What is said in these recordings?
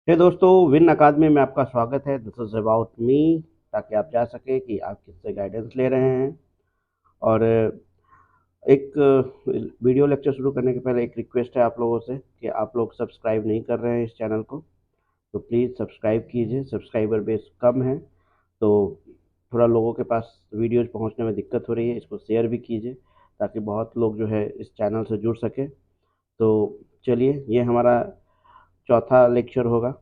हे दोस्तों, विन अकादमी में आपका स्वागत है। दिस इज़ अबाउट मी, ताकि आप जा सकें कि आप किससे गाइडेंस ले रहे हैं। और एक वीडियो लेक्चर शुरू करने के पहले एक रिक्वेस्ट है आप लोगों से कि आप लोग सब्सक्राइब नहीं कर रहे हैं इस चैनल को, तो प्लीज़ सब्सक्राइब कीजिए। सब्सक्राइबर बेस कम है, तो थोड़ा लोगों के पास वीडियोज़ पहुंचने में दिक्कत हो रही है। इसको शेयर भी कीजिए ताकि बहुत लोग जो है इस चैनल से जुड़ सकें। तो चलिए, ये हमारा चौथा लेक्चर होगा,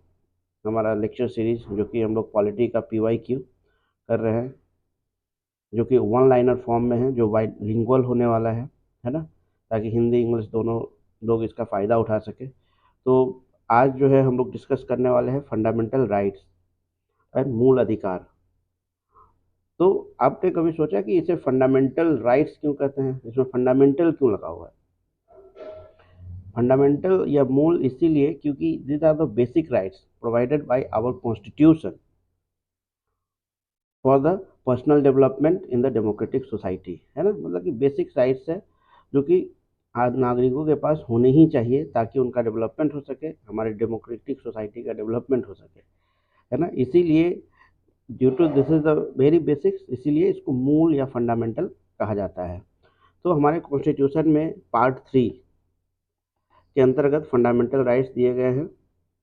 हमारा लेक्चर सीरीज, जो कि हम लोग पॉलिटी का PYQ कर रहे हैं, जो कि वन लाइनर फॉर्म में है, जो बाइलिंगुअल होने वाला है ना, ताकि हिंदी इंग्लिश दोनों लोग इसका फ़ायदा उठा सके। तो आज जो है हम लोग डिस्कस करने वाले हैं फंडामेंटल राइट्स और मूल अधिकार। तो आपने कभी सोचा कि इसे फंडामेंटल राइट्स क्यों कहते हैं, इसमें फंडामेंटल क्यों लगा हुआ है? फंडामेंटल या मूल इसीलिए क्योंकि these are the basic rights provided by our constitution for the personal development in the democratic society, है ना। मतलब कि बेसिक राइट्स है जो कि आज नागरिकों के पास होने ही चाहिए ताकि उनका डेवलपमेंट हो सके, हमारे डेमोक्रेटिक सोसाइटी का डेवलपमेंट हो सके, है ना। इसीलिए due to this is the very basics, इसीलिए इसको मूल या फंडामेंटल कहा जाता है। तो हमारे कॉन्स्टिट्यूशन में पार्ट 3 के अंतर्गत फंडामेंटल राइट्स दिए गए हैं,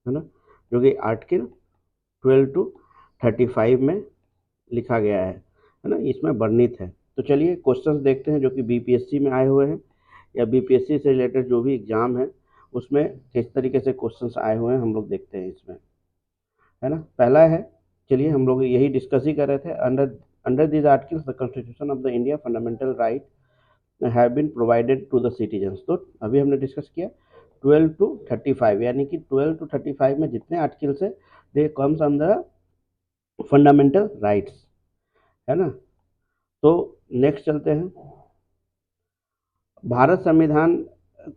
है ना, जो कि आर्टिकल 12 to 35 में लिखा गया है ना, इसमें वर्णित है। तो चलिए क्वेश्चंस देखते हैं जो कि बीपीएससी में आए हुए हैं, या बीपीएससी से रिलेटेड जो भी एग्जाम है उसमें किस तरीके से क्वेश्चंस आए हुए हैं हम लोग देखते हैं इसमें, है ना। पहला है, चलिए हम लोग यही डिस्कस ही कर रहे थे। Under under this articles the constitution of the India fundamental right have been provided to the citizens. तो अभी हमने डिस्कस किया 12 to 35, यानी कि 12 to 35 में जितने आर्टिकल्स है they comes under fundamental rights, है ना। तो नेक्स्ट चलते हैं। भारत संविधान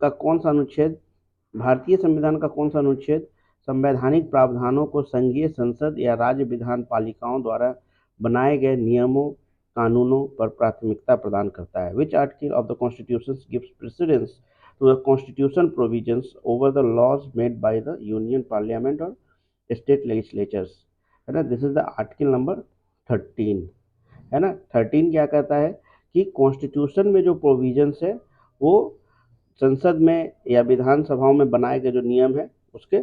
का कौन सा अनुच्छेद भारतीय संविधान का कौन सा अनुच्छेद संवैधानिक प्रावधानों को संघीय संसद या राज्य विधान पालिकाओं द्वारा बनाए गए नियमों कानूनों पर प्राथमिकता प्रदान करता है? Which article of the constitution gives precedence to the constitution provisions over the laws made by the union parliament और स्टेट लेजिस्लेचर्स, है ना। This is the article number 13, है ना। 13 क्या कहता है कि कॉन्स्टिट्यूशन में जो प्रोविजंस है वो संसद में या विधानसभाओं में बनाए गए जो नियम है उसके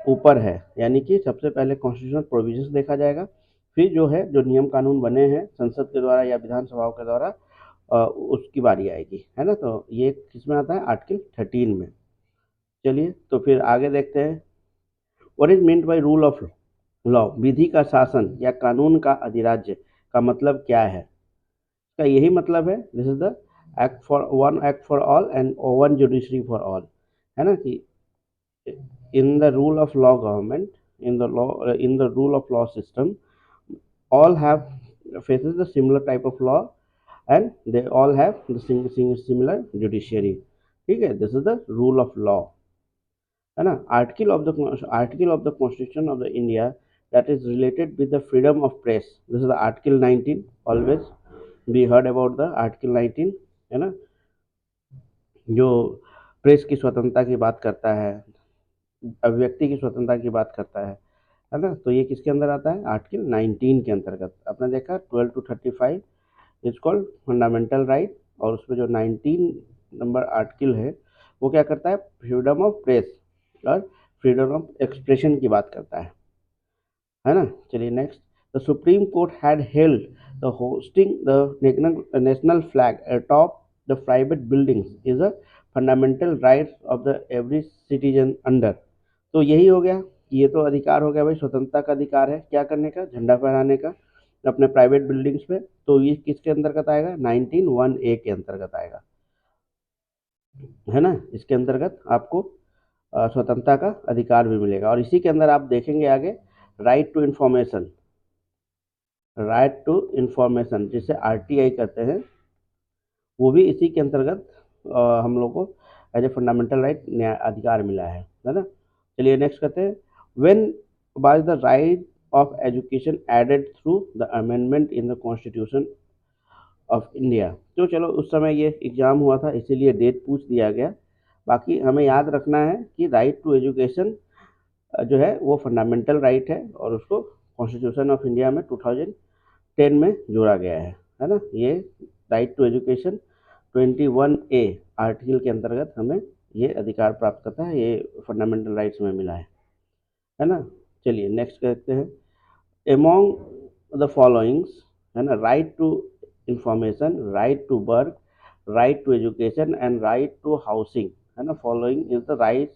ऊपर है, यानी कि सबसे पहले कॉन्स्टिट्यूशनल प्रोविजंस देखा जाएगा, फिर जो है जो नियम कानून बने हैं संसद के द्वारा या विधानसभाओं के द्वारा उसकी बारी आएगी, है ना। तो ये किसमें आता है? आर्टिकल 13 में। चलिए तो फिर आगे देखते हैं। What is meant by rule of law? विधि का शासन या कानून का अधिराज्य का मतलब क्या है? का यही मतलब है, this is the act for all and one judiciary for all, है ना। कि in the rule of law government, in the rule of law system, all have faces the similar type of law and they all have the similar judiciary, ठीक है। This is the rule of law, है ना। Article of the constitution of the India that is related with the freedom of press, this is the article 19, always we heard about the article 19, है ना, जो press की स्वतंत्रता की बात करता है, अभिव्यक्ति की स्वतंत्रता की बात करता है ना। तो ये किसके अंदर आता है? आर्टिकल 19 के अंतर्गत। आपने देखा 12 to 35 is called fundamental right, और उसमें जो 19 नंबर आर्टिकल है वो क्या करता है? फ्रीडम ऑफ प्रेस और फ्रीडम ऑफ एक्सप्रेशन की बात करता है ना। चलिए next. The supreme court had held the hosting the national flag atop the private buildings is a fundamental rights of the every citizen under. तो यही हो गया, ये तो अधिकार हो गया भाई, स्वतंत्रता का अधिकार है क्या करने का? झंडा फहराने का अपने प्राइवेट बिल्डिंग्स पे। तो ये किसके अंतर्गत आएगा? 19(1)(a) के अंतर्गत आएगा, है ना। इसके अंतर्गत आपको स्वतंत्रता का अधिकार भी मिलेगा। और इसी के अंदर आप देखेंगे आगे राइट टू इंफॉर्मेशन, जिसे RTI कहते हैं, वो भी इसी के अंतर्गत हम लोग को एज ए फंडामेंटल राइट अधिकार मिला है ना। चलिए नेक्स्ट करते हैं। When was the right of education added through the amendment in the constitution of India? तो चलो उस समय ये एग्जाम हुआ था इसीलिए डेट पूछ दिया गया। बाकी हमें याद रखना है कि राइट टू एजुकेशन जो है वो फंडामेंटल राइट है और उसको कॉन्स्टिट्यूशन ऑफ इंडिया में 2010 में जोड़ा गया है ना। ये right to education 21A article के अंतर्गत हमें ये अधिकार प्राप्त करता है, ये फंडामेंटल राइट्स में मिला है ना। चलिए नेक्स्ट करते हैं। एमोंग द फॉलोइंग्स, है ना, right to information, right to work, right to education and right to housing, है ना, following is the rights,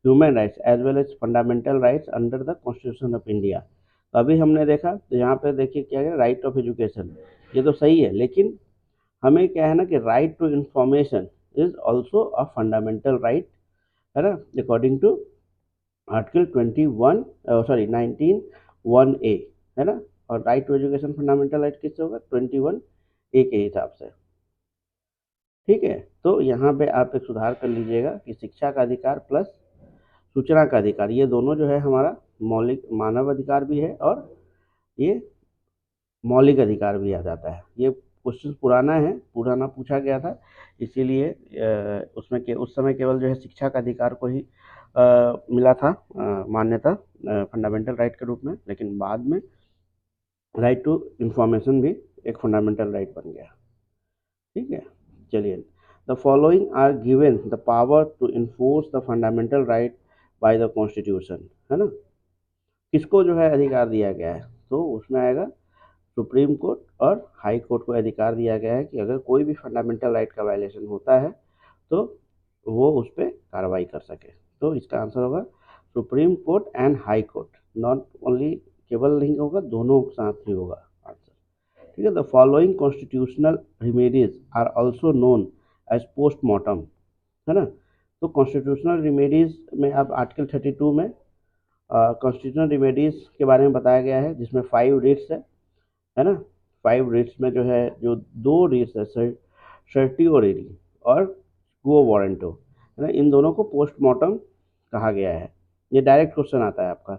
human rights as well as fundamental rights under the constitution of India. तो अभी हमने देखा, तो यहाँ पे देखिए क्या है, राइट ऑफ एजुकेशन, ये तो सही है, लेकिन हमें क्या है ना कि right to information is also a fundamental right, है ना, according to article 21 sorry 19(1)A, है ना। और right to education fundamental right किससे होगा, 21A के हिसाब से। ठीक है, तो यहाँ पे आप एक सुधार कर लीजिएगा कि शिक्षा का अधिकार प्लस सूचना का अधिकार, ये दोनों जो है हमारा मौलिक मानव अधिकार भी है और ये मौलिक अधिकार भी आ जाता है। ये क्वेश्चन पुराना है, पुराना पूछा गया था, इसीलिए उसमें के उस समय केवल जो है शिक्षा का अधिकार को ही मिला था मान्यता फंडामेंटल राइट के रूप में, लेकिन बाद में राइट टू इंफॉर्मेशन भी एक फंडामेंटल राइट बन गया। ठीक है, चलिए, the following are given the power to enforce the fundamental right by the constitution, है ना। किसको जो है अधिकार दिया गया है, तो उसमें आएगा सुप्रीम कोर्ट और हाई कोर्ट को अधिकार दिया गया है कि अगर कोई भी फंडामेंटल राइट का वायलेशन होता है तो वो उस पर कार्रवाई कर सके। तो इसका आंसर होगा supreme court and high court, not only केवल नहीं होगा, दोनों साथ ही होगा आंसर। ठीक है, the following constitutional remedies are also known as postmortem, है ना। तो कॉन्स्टिट्यूशनल रिमेडीज में अब आर्टिकल 32 में कॉन्स्टिट्यूशनल रिमेडीज के बारे में बताया गया है, जिसमें 5 रिट्स है ना। 5 रिट्स में जो है, जो 2 रिट्स है, सर्टियोरेरी और क्वो वारंटो, है ना, इन दोनों को पोस्टमार्टम कहा गया है। ये डायरेक्ट क्वेश्चन आता है आपका।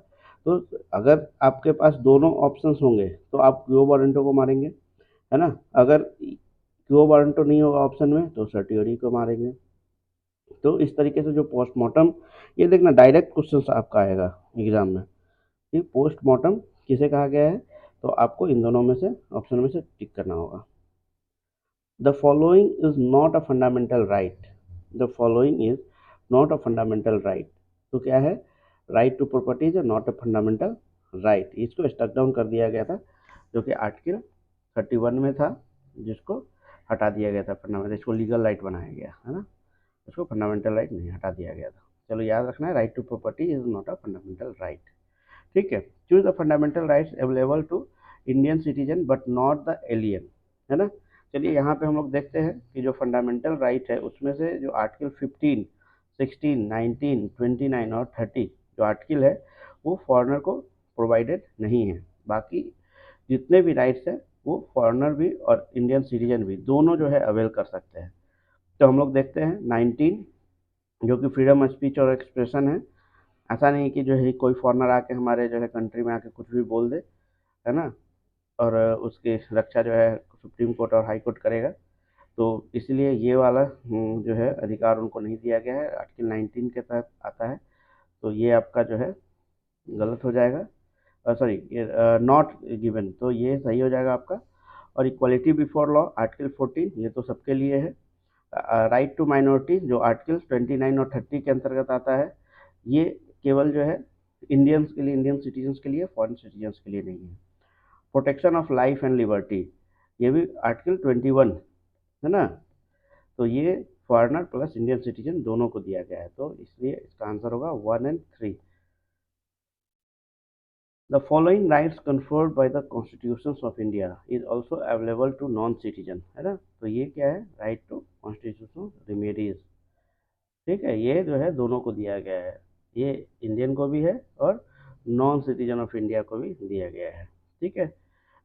तो अगर आपके पास दोनों ऑप्शंस होंगे तो आप क्वो वारंटो को मारेंगे, है ना। अगर क्वो वारंटो नहीं होगा ऑप्शन में तो सर्टियोरी को मारेंगे। तो इस तरीके से जो पोस्टमार्टम, ये देखना डायरेक्ट क्वेश्चन आपका आएगा एग्जाम में कि पोस्टमार्टम किसे कहा गया है, तो आपको इन दोनों में से ऑप्शन में से टिक करना होगा। The following is not a fundamental right, the following is not a fundamental right, तो क्या है, right to property is not a fundamental right, इसको स्टक डाउन कर दिया गया था, जो कि आर्टिकल 31 में था, जिसको हटा दिया गया था फंडामेंटल, इसको लीगल राइट बनाया गया, है ना, इसको फंडामेंटल राइट नहीं, हटा दिया गया था। चलो याद रखना है, right to property is not a fundamental right. ठीक है, choose the fundamental rights available to Indian citizen but not the alien, है ना। चलिए यहाँ पे हम लोग देखते हैं कि जो फंडामेंटल राइट है उसमें से जो आर्टिकल 15, 16, 19, 29 और 30 जो आर्टिकल है वो फॉरेनर को प्रोवाइडेड नहीं है। बाकी जितने भी राइट्स हैं वो फॉरेनर भी और इंडियन सिटीजन भी दोनों जो है अवेल कर सकते हैं। तो हम लोग देखते हैं 19, जो कि फ्रीडम ऑफ स्पीच और एक्सप्रेशन है। ऐसा नहीं कि जो है कोई फॉरेनर आके हमारे जो है कंट्री में आके कुछ भी बोल दे, है ना, और उसकी रक्षा जो है सुप्रीम कोर्ट और हाई कोर्ट करेगा। तो इसलिए ये वाला जो है अधिकार उनको नहीं दिया गया है, आर्टिकल 19 के तहत आता है। तो ये आपका जो है गलत हो जाएगा, सॉरी ये नॉट गिवन, तो ये सही हो जाएगा आपका। और इक्वलिटी बिफोर लॉ आर्टिकल 14, ये तो सबके लिए है। राइट टू माइनॉरिटी जो आर्टिकल 29 और 30 के अंतर्गत आता है, ये केवल जो है इंडियंस के लिए, इंडियन सिटीजन्स के लिए, फॉरेन सिटीजन्स के लिए नहीं है। Protection of life and liberty, ये भी आर्टिकल 21, है ना। तो ये फॉरेनर प्लस इंडियन सिटीजन दोनों को दिया गया है, तो इसलिए इसका आंसर होगा 1 और 3। The following rights conferred by the constitutions of India is also available to non citizen, है ना। तो ये क्या है, राइट टू कॉन्स्टिट्यूशनल रेमेडीज। ठीक है, ये जो है दोनों को दिया गया है, ये इंडियन को भी है और नॉन सिटीजन ऑफ इंडिया को भी दिया गया है। ठीक है,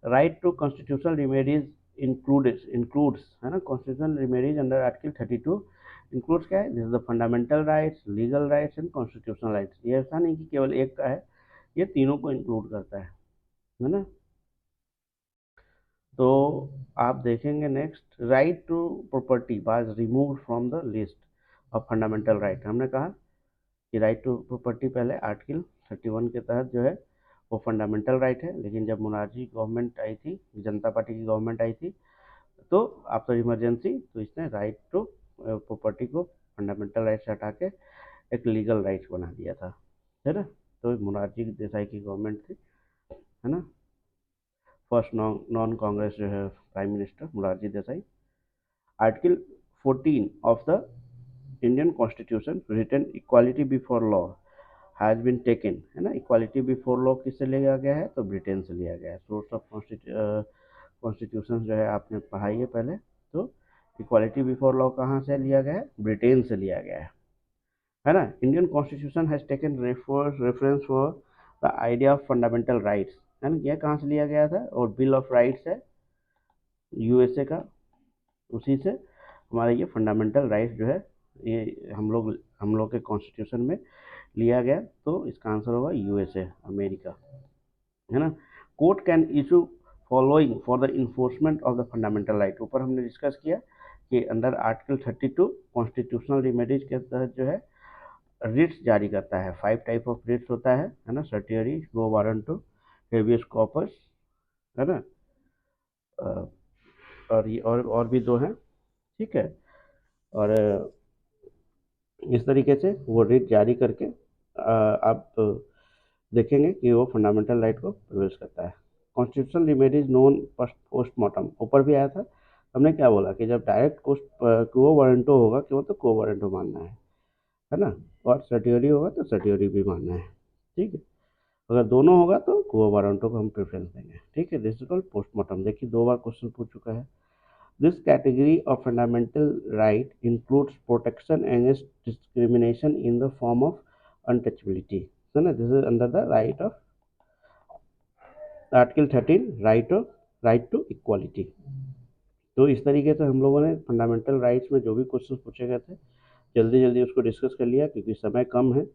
right to constitutional remedies includes, है ना, constitutional remedies under article 32 includes क्या है, this is the fundamental rights, legal rights and constitutional rights. ये ऐसा नहीं कि केवल एक का है, ये तीनों को इंक्लूड करता है ना। तो आप देखेंगे next, right to property was removed from the list of fundamental right. हमने कहा कि राइट टू प्रॉपर्टी पहले आर्टिकल 31 के तहत जो है वो फंडामेंटल राइट है, लेकिन जब मुरारजी गवर्नमेंट आई थी, जनता पार्टी की गवर्नमेंट आई थी, तो आफ्टर इमरजेंसी तो इसने राइट टू प्रॉपर्टी को फंडामेंटल राइट से हटा के एक लीगल राइट बना दिया था, है ना। तो मुरारजी देसाई की गवर्नमेंट थी, है ना। फर्स्ट नॉन कांग्रेस जो है prime minister Morarji Desai. Article 14 of the Indian constitution written equality before law has been taken, है ना। इक्वालिटी बिफोर लॉ किससे लिया गया है, तो ब्रिटेन से लिया गया है। सोर्स ऑफ कॉन्स्टिट्यूशन जो है आपने पढ़ाई है पहले, तो इक्वालिटी बिफोर लॉ कहाँ से लिया गया है, ब्रिटेन से लिया गया है ना। Indian constitution has taken reference for the idea of fundamental rights, है ना। यह कहाँ से लिया गया था, और बिल ऑफ राइट्स है यूएसए का, उसी से हमारा ये फंडामेंटल राइट्स जो है ये हम लोग के कॉन्स्टिट्यूशन में लिया गया। तो इसका आंसर होगा यूएसए, अमेरिका, है ना। Court can issue following for the enforcement of the fundamental right. ऊपर हमने डिस्कस किया कि अंडर आर्टिकल 32 कॉन्स्टिट्यूशनल रेमेडीज के तहत जो है रिट्स जारी करता है। 5 टाइप ऑफ रिट्स होता है ना। सर्टियरी, गो वारंटो, हेवियस कॉर्पस, है ना। और ये और भी दो हैं, ठीक है। और इस तरीके से वो रिट जारी करके आप देखेंगे कि वो फंडामेंटल राइट को प्रवेश करता है। कॉन्स्टिट्यूशनल रेमेडीज नोन पोस्टमार्टम, ऊपर भी आया था। हमने क्या बोला कि जब डायरेक्ट क्वो वारंटो होगा, क्यों, तो क्वो वारंटो मानना है ना। और सर्टियरी होगा तो सर्टियरी भी मानना है, ठीक है। अगर दोनों होगा तो क्वो वारंटो को हम प्रेफरेंस देंगे, ठीक है। This is called postmortem. देखिए 2 बार क्वेश्चन पूछ चुका है। This category of fundamental right includes protection against discrimination in the form of untouchability. So, this is under the right of Article 13, right to equality. तो इस तरीके से हम लोगों ने फंडामेंटल राइट्स में जो भी क्वेश्चन पूछे गए थे जल्दी जल्दी उसको डिस्कस कर लिया, क्योंकि समय कम है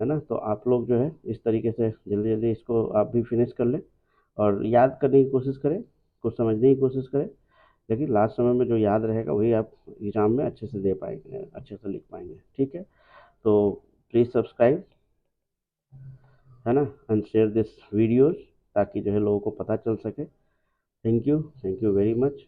ना। तो आप लोग जो है इस तरीके से जल्दी जल्दी इसको आप भी फिनिश कर लें और याद करने की कोशिश करें, कुछ समझने की कोशिश करें। लेकिन लास्ट समय में जो याद रहेगा वही आप एग्ज़ाम में अच्छे से दे पाएंगे, अच्छे से लिख पाएंगे, ठीक है। तो प्लीज़ सब्सक्राइब, है ना, एंड शेयर दिस वीडियोस, ताकि जो है लोगों को पता चल सके। Thank you very much.